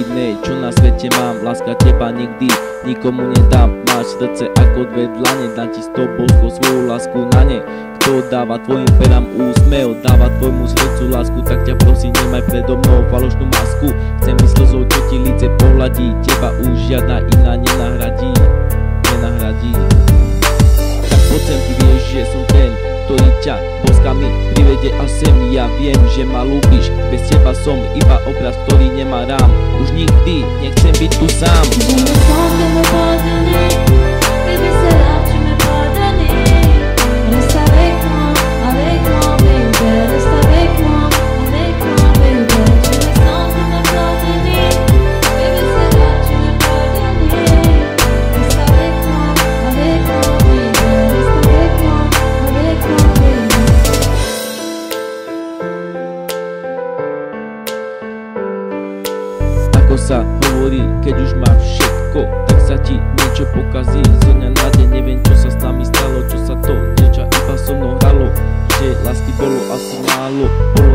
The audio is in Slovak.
jediné, čo na svete mám, láska teba nikdy nikomu nedám. Máš srdce ako dve dlane, dám ti s tobou svoju lásku na ne. Kto dáva tvojim perám úsmev, dáva tvojmu srdcu lásku, tak ťa prosím, nemaj predo mnou falošnú masku. Chcem mi slzou, čo ti líce pohľadí, teba už žiadna iná nenahradí. Tak poď sem, ty vieš, že som ten, ktorý ťa boskami privede až sem. Ja viem, že ma ľúbiš, bez teba som iba obraz, ktorý nemá rám. Už nikdy nechcem byť tu sám. Ako sa hovorí, keď už máš všetko, tak sa ti niečo pokazí. Zo dňa na deň neviem, čo sa s nami stalo, čo sa to dievča iba so mnou hralo. Že lásky bolo asi málo, bolo